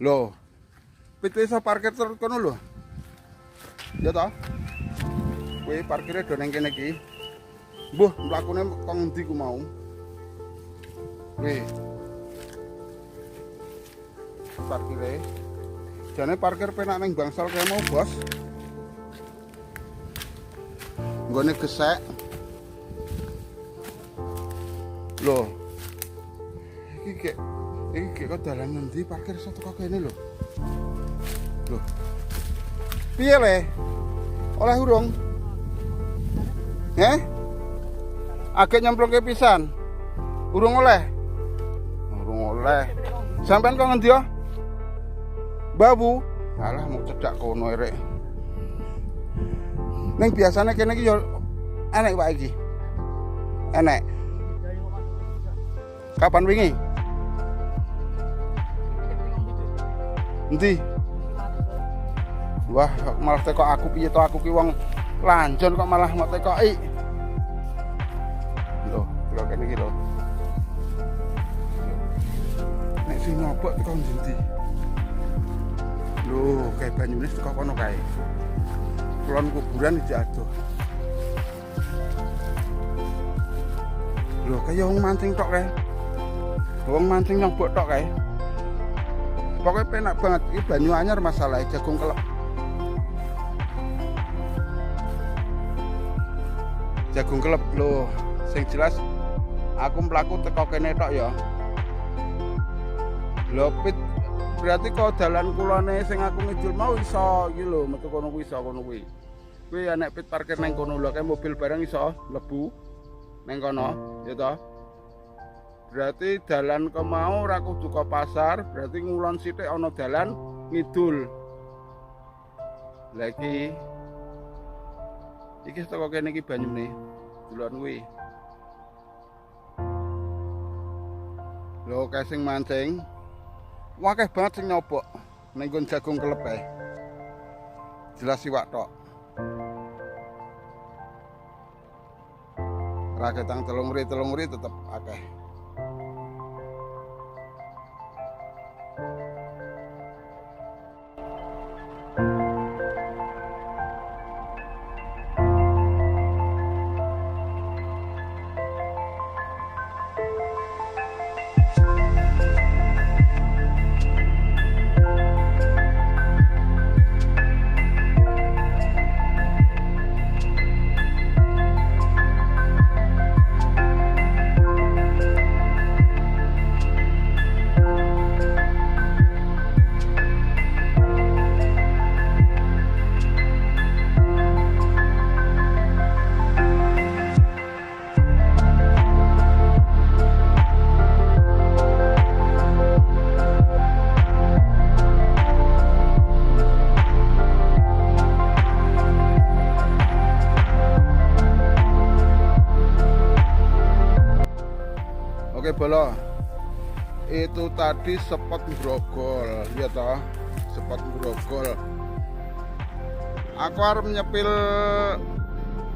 Loh, pit iso parkir terus kono lho. Ya toh? Kowe parkire do ning kene iki. Mbuh, mlakune kok ngendi ku mau? Wih. Parkire. Jane parkir penak ning bangsal kae mau, Bos. Nggone gesek. Loh. Iki kok dalan ngendi parkir iso teko kene lho. Loh. Piye le? Oleh urung? Agak nyemplungke pisan. Urung oleh. Urung oleh. Sampean kok ngendi yo? Babu. Alah mau cedak kono erek. Ning biasane kene iki yo enek Pak iki. Enek. Kapan wingi? Endi? Wah, malah teko aku piye to aku ki wong lanjon kok malah mau tekoki. Loh, kira kene iki lho. Nek sing nyopok teko ndi? Loh, kayak banyune teko kono kae. Kulon kuburan iki adoh. Loh, kaya wong mancing tok kae. Wong mancing nyobok tok kae. Pokoknya penak banget, ini banyu anyar masalahnya jagung kelep. Jagung kelep loh, sing jelas aku mlaku teko kene tok ya. Lho pit berarti kok dalan kulone sing aku ngejul mau iso iki lho, metu kono kuwi iso kono kuwi. Kuwi ya nek pit parkir nang kono lho, kae mobil barang iso lebu nang kono, ya toh. Berarti dalan ke mau ora kudu ke pasar, berarti ngulon sithik ana dalan ngidul. Lagi iki teko kene iki banyune. Dulon kuwi. Lho kae sing mancing. Wakeh banget sing nyobok ning nggon jagung kelep ae. Jelas iwak tok. Raketang telung ri tetep akeh. Oke bolo, itu tadi spot grogol, ya toh, spot grogol. Aku harus nyepil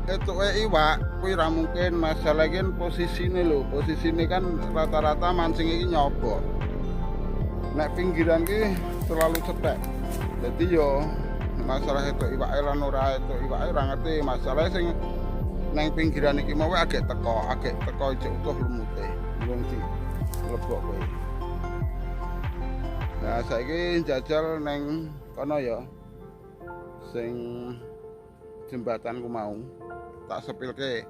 itu iwak, kuwi ra mungkin masalah kan posisine lho, posisine kan rata-rata mancing iki nyobok. Nek pinggiran ki terlalu cetek. Jadi yo masalah itu iwak lan ora itu iwak ora ngerti, masalah sing nang pinggiran iki mau agak teko ijek utuh lumute. Wong di lebok kowe. Nah, saiki jajal neng kono ya. Sing jembatanku mau tak sepilke.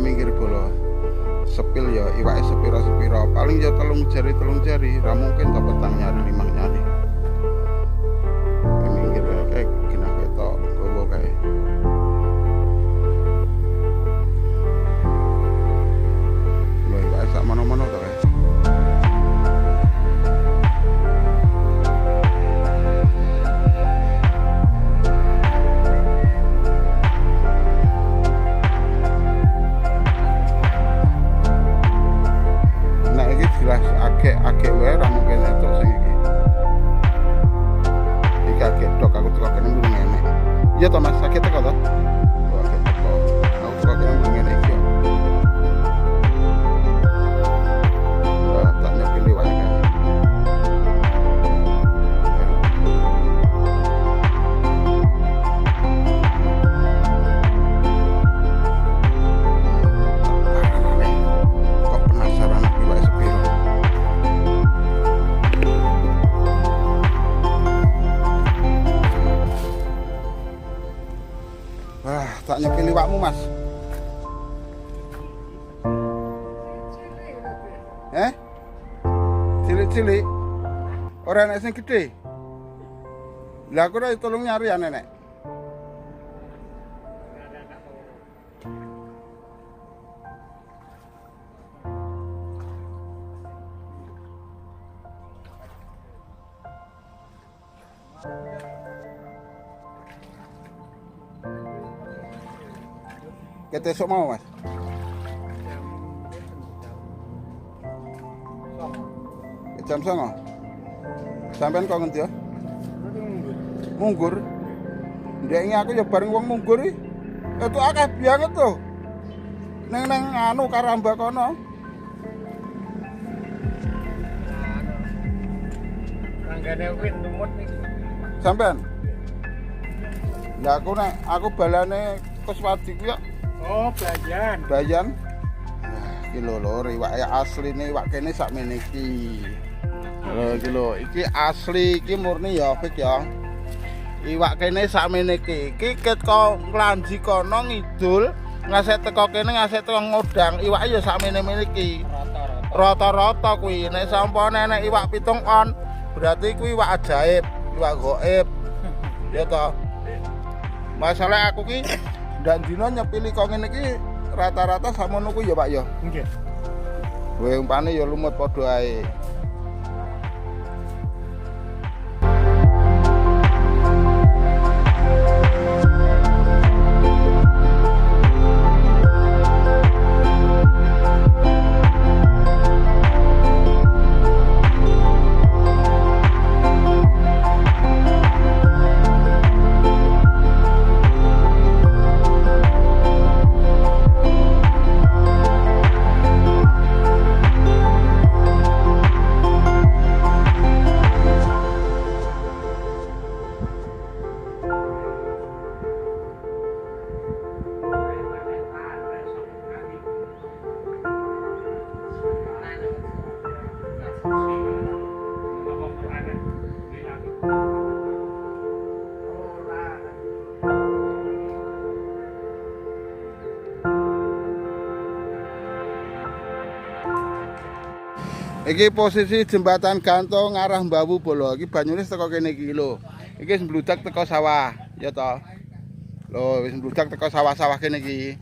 minggir bola. Sepil ya iwake sepira-sepira. Paling ya telung jari, ra mungkin to petang nyari 5 nyari. Minggir kayak genah ketok gowo kae. Lho iwake sak mono-mono to kae. Agak wae ra mungkin entuk sing iki. Iki agak tok aku teko kene ngene ngene. Iya to Mas, sakit teko to? Oh, agak teko. Aku teko kene ngene iki. Wah, tak nyepili wae kan. Kok penasaran iki wae sepiro? Wah, tak nyepil iwakmu Mas. Cilik-cilik. Ora enek sing gedhe. Lah aku ora tolong nyari ya nenek. Kita esok mau Mas? Jam 09.00. Sampean kok ngendi ya? Munggur. Ndekne aku ya bareng wong munggur iki. Itu akeh banget tuh. Neng anu Karamba kono. Tanggane wit lumut iki. Sampean? Lah aku balane Kuswadi ku ya. Oh, Bayan. Bayan. Nah, iki lho iwake asline iwak kene sakmene iki. Lho iki lho, iki asli iki murni ya Fik ya. Iwak kene sakmene iki. Iki ket kok nglanji kono ngidul, ngasek teko kene ngasek teko ngodang. Iwake ya sakmene-mene iki. Rata-rata kuwi nek sampun enek iwak 7 on, berarti kuwi iwak ajaib, iwak gaib. Ya toh. Masalah aku ki ndak dino nyepili kok ngene iki rata-rata samono ku ya Pak ya. Nggih. Kowe umpane ya lumut padha ae. Iki posisi jembatan gantung arah Mbawu Bolo. Iki banyune teko kene iki lho. Iki wis mbludak teko sawah, ya toh. Lho, wis mbludak teko sawah-sawah kene iki.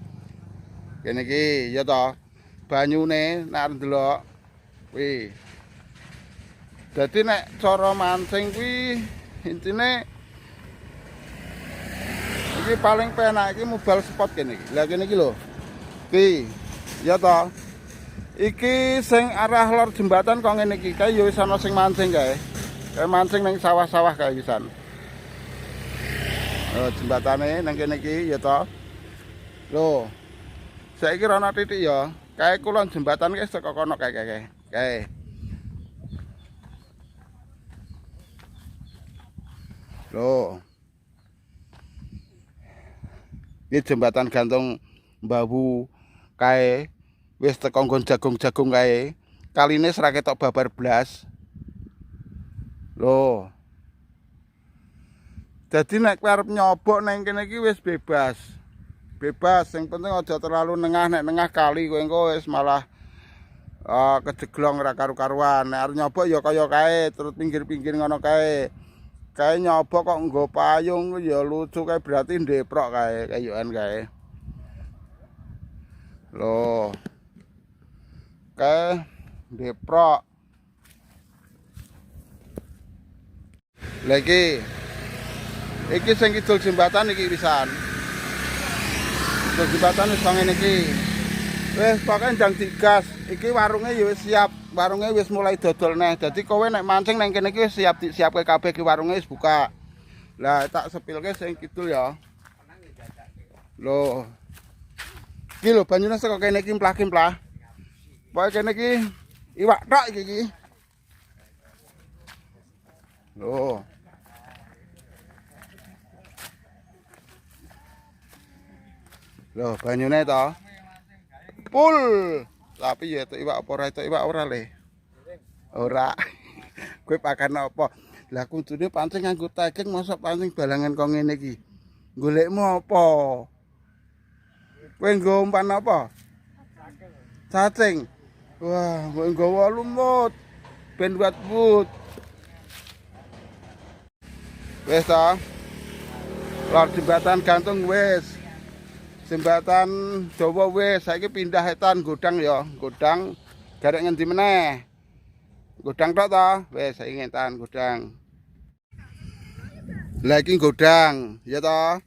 Kene iki, ya toh. Banyune nek arep ndelok kuwi. Dadi nek cara mancing kuwi intine iki paling penak iki mobile spot kene iki. Lah kene iki lho. Iki, ya toh. Iki sing arah lor jembatan kok ngene iki kae ya wis ana sing mancing kae. Kae mancing ning sawah-sawah kae wisan. Oh, jembatane nang kene iki ya to. Lho. Saiki ana titik ya. Kae kulon jembatan wis teko kono kae. Kae. Lho. Iki jembatan gantung Mbawu kae. Wis teko nggon jagung-jagung kae. Kaline ora ketok babar blas. Lho. Dadi nek kowe arep nyobok nang kene iki wis bebas. bebas, yang penting aja terlalu nengah, nek nengah kali kowe engko wis malah kejeglong ora karu-karuan. Nek arep nyoba ya kaya kae, terus pinggir-pinggir ngono kae. Kae nyoba kok nggo payung ya lucu kae, berarti ndeprok kae, kayuan kae. Loh. Kae ndeprok. Lagi iki sing kidul jembatan iki pisan. Kidul jembatan wis ngene iki. Wis pokoke ndang digas. Iki warunge ya wis siap. Warunge wis mulai dodol neh. Dadi kowe nek mancing nang kene iki siap disiapke kabeh iki warunge wis buka. Lah tak sepilke sing kidul ya. Loh. Iki lho banyune saka kene iki mlah-mlah. Pokoke kene iki iwak tok iki. Loh. Loh banyune to. Pul. Tapi ya itu iwak apa ora itu iwak ora le. Ora. Kowe pakan apa? Lah kudune pancing nganggo tagging mosok pancing balangan kok ngene iki. Golekmu apa? Kowe nggo umpan apa? Cacing. Wah, mbok nggawa lumut. Ben buat but. Wis ta. Lor jembatan gantung wis. Jembatan dawa wis, saiki pindah etan godang ya, godang garek ngendi meneh. Godang tok to, wis saiki etan godang. Lah iki godang, ya to.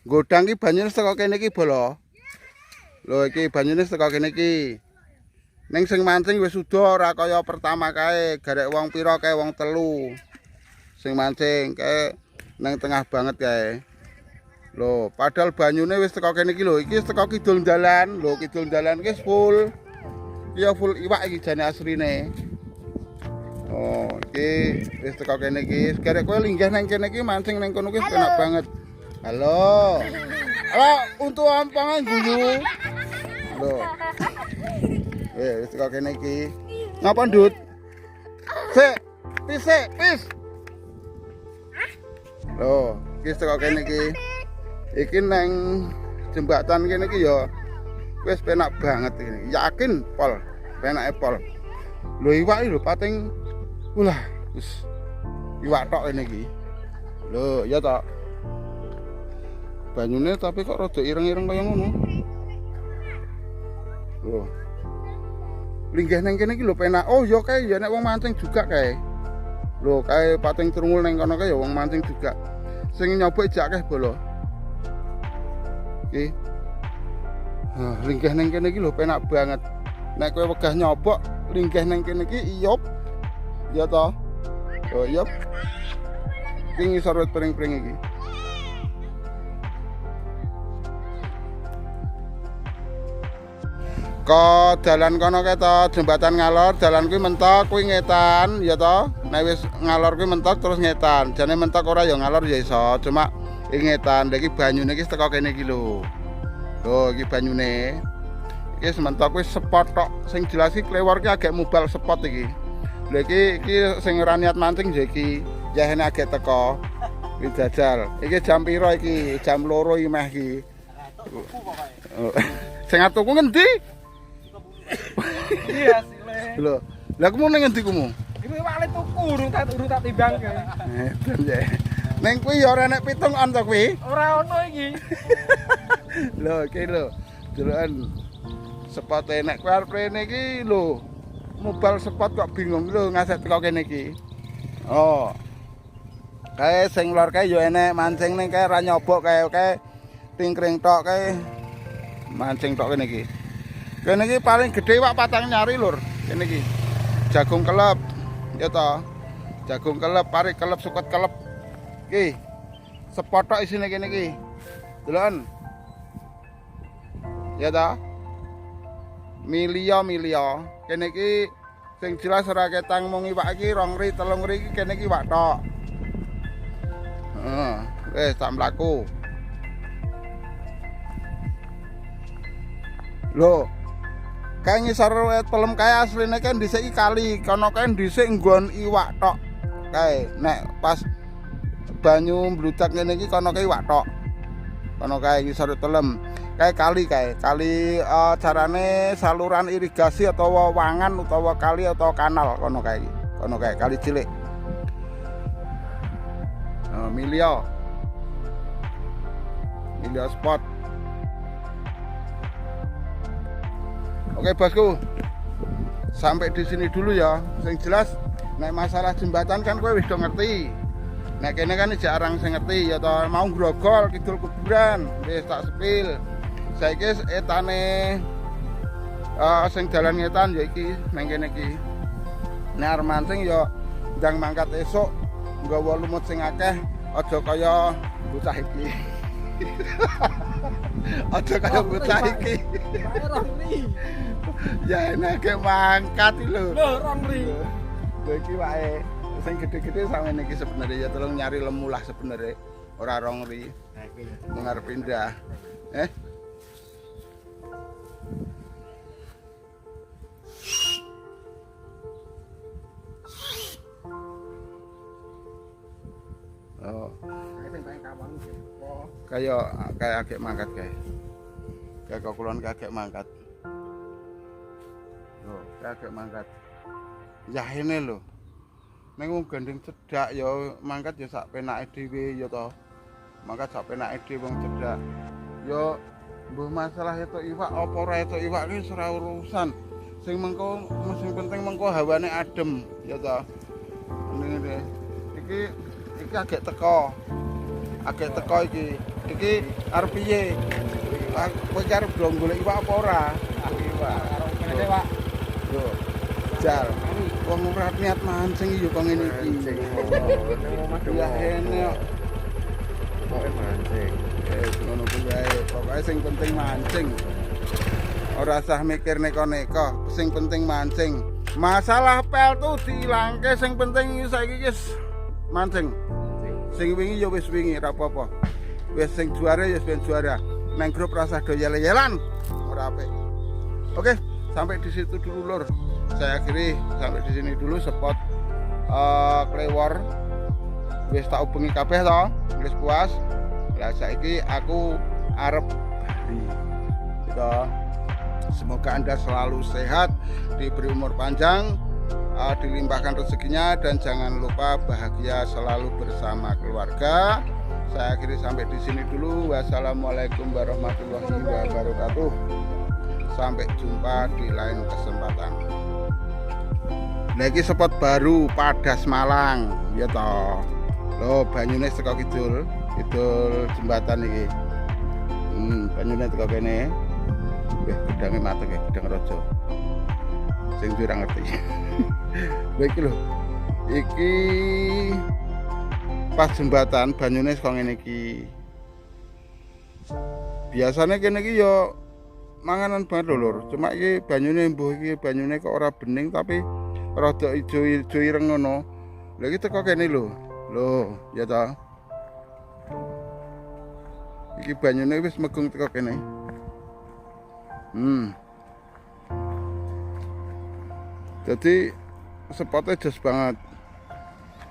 Godang iki banyune saka kene iki bolo. Lho iki banyune saka kene iki. Ning sing mancing wis uda ora kaya pertama kae, garek wong pira kae wong telu. Sing mancing kae nang tengah banget kae. Loh, padahal banyune wis teko kene iki lho, iki teko kidul dalan. Lho, kidul dalan iki full. Ya full iwak iki jane asline. Oh, iki wis teko kene iki. Garek kowe linggih nang kene iki mancing nang kono iki enak banget. Halo. Halo, untuk ampangan guyu. Loh. Wis teko kene iki. Ngapa, Ndut? Sik, pis. Loh, iki teko kene iki. Iki nang jembatan kene iki ya wis penak banget ini. Yakin pol, penake pol. Lho iwak iki lho pating ulah wis iwak tok kene iki. Lho ya tok. Banyune tapi kok rada ireng-ireng kaya ngono. Lho. Linggih nang kene iki lho penak. Oh ya kae ya nek wong mancing juga kae. Lho kae pating trungul nang kono kae ya wong mancing juga. Sing nyoba jak akeh bolo. Iki. Linggih nang kene iki lho penak banget. Nek kowe wegah nyobok linggih nang kene iki iyop. Ya to. Oh iyop. Iki ngisor wit pring-pring iki. Kok dalan kono kae to, jembatan ngalor, dalan kuwi mentok, kuwi ngetan, ya to. Nek wis ngalor kuwi mentok terus ngetan. Jane mentok ora ya ngalor ya iso, cuma ingetan, iki banyune iki teko kene iki lho. Lho iki banyune. Iki sementok wis sepot tok. Sing jelas iki klewor ki agak mubal sepot iki. Lho iki sing ora niat mancing ya iki. Yahene agak teko. Iki jajal. Iki jam piro iki? Jam 2 iki meh iki. Sing atuku ngendi? Iya sile. Lho, lah kumu ning ngendi kumu? Iki wale tuku urung tak timbangke. Neng kuwi ya ora nek pitung on to kuwi. Ora ono iki. Lho iki lho. Deloken sepote nek kowe arep rene iki lho. Mobal sepot kok bingung lho ngasih teko kene iki. Oh. Kae sing lor kae ya enek mancing ning kae ra nyobok kae tingkring tok kae. Mancing tok kene iki. Kene iki paling gedhe wak patang nyari lur. Kene iki. Jagung kelep. Ya to. Jagung kelep, pari kelep, sukut kelep. Iki sepotok isine kene iki. Deloken. Ya ta? Milio. Kene iki sing jelas ora ketang mung iwak iki 2 ri 3 ri iki kene iki iwak tok. Heeh, wis tak mlaku. Lho. Kae ngisor wit pelem kae asline kan dhisik iki kali, kono kae dhisik nggon iwak tok. Kae nek pas banyu mbludak ngene iki kono kae iwak tok. kono kae iki Sarut Telem. Kae kali carane saluran irigasi utawa wangan utawa kali atau kanal kono kae kali cilik. Milio spot. Oke bosku, sampai di sini dulu ya. Yang jelas nek masalah jembatan kan kowe wis do ngerti. Nek kene kan jarang sing ngerti ya toh, mau grogol kidul kuburan wis tak sepil. Saiki etane sing dalan ngetan ya iki nang kene iki. Nek arep mancing ya ndang mangkat esuk nggawa lumut sing akeh, aja kaya bocah iki. Aja kaya bocah iki. Ya enak mangkat iki lho. Lho, Rongri. Lho iki wae sing gede-gede sampeyan iki sebenarnya ya tolong nyari lemu lah sebenarnya. Ora Rongri. Nah iki ngarep pindah. Oh. Kayak agak mangkat kayak kulon agak mangkat. Loh, agak mangkat. Ya ini lho. Ning wong gandeng cedak ya mangkat ya sak penake dhewe ya to. Mangkat sak penake dhewe wong cedak. Ya mbuh masalah itu iwak apa ora itu iwak ki ora urusan. Sing penting mengko hawane adem ya to. Ngene iki agak teko. Iki arep piye? Kowe arep golek iwak apa ora? Iwak. Iwak. Yo. Jal. Wong ora niat mancing yo kok ngene iki. Ya enak. Pokoke mancing. Ngono kuwi pokoke sing penting mancing. Ora usah mikir neko-neko, sing penting mancing. Masalah pel tuh diilangke, sing penting saiki wis mancing. Sing wingi ya wis wingi ora apa-apa. Wis sing juara ya wis juara. Nang grup rasa do yel-yelan ora apik. Oke, sampai di situ dulu lur. Saya akhiri sampai di sini dulu spot Klewor. Wis tak ubengi kabeh to, wis puas. Lah saiki aku arep bali. Gitu. Semoga Anda selalu sehat, diberi umur panjang, dilimpahkan rezekinya, dan jangan lupa bahagia selalu bersama keluarga. Saya akhiri sampai di sini dulu. Wassalamualaikum warahmatullahi wabarakatuh. Sampai jumpa di lain kesempatan. Lagi spot baru Padas Malang, ya toh. Lo banyune teko kidul jembatan iki. Banyune teko kene. Gedange mateng ya, gedang raja. Sing ora ngerti. Lha iki lho. Iki pas jembatan banyune kok ngene iki. Biasane kene iki ya manganan banget lho, cuma iki banyune mbuh iki banyune kok ora bening tapi rada ijo-ijo ireng ngono. Lha iki teko kene lho. Lho, ya ta. Iki banyune wis megung teko kene. Jadi spotnya jos banget.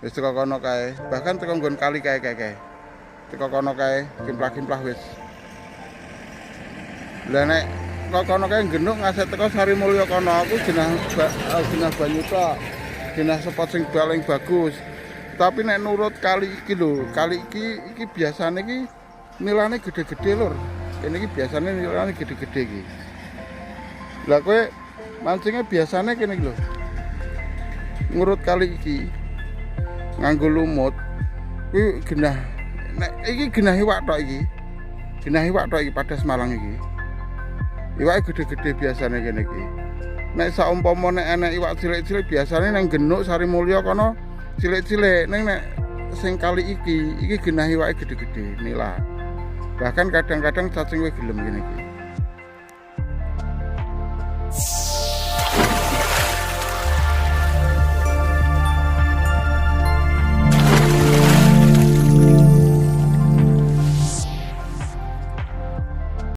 Wis teko kono kae, bahkan teko nggon kali kae. Teko kono kae, kimplah-kimplah wis. Lah nek kok kono kae genuk ngaset teko Sari Mulya kono aku jenah banyu tok. Jenah spot sing paling bagus. Tapi nek nurut kali iki lho, kali iki biasane iki nilane gede-gede lur. Kene iki biasane nilane gede-gede iki. Lah kowe mancingnya biasane kene iki lho. Ngurut kali iki nganggo lumut kuwi genah. Nek iki genah iwak tok iki. Genah iwak tok iki Padas Malang iki. Iwake gede-gede biasane kene iki. Nek saumpama nek enek iwak cilik-cilik biasane nang genuk Sari Mulya kono cilik-cilik. Nek sing kali iki genah iwake gede-gede nila. Bahkan kadang-kadang cacing wae gelem kene iki.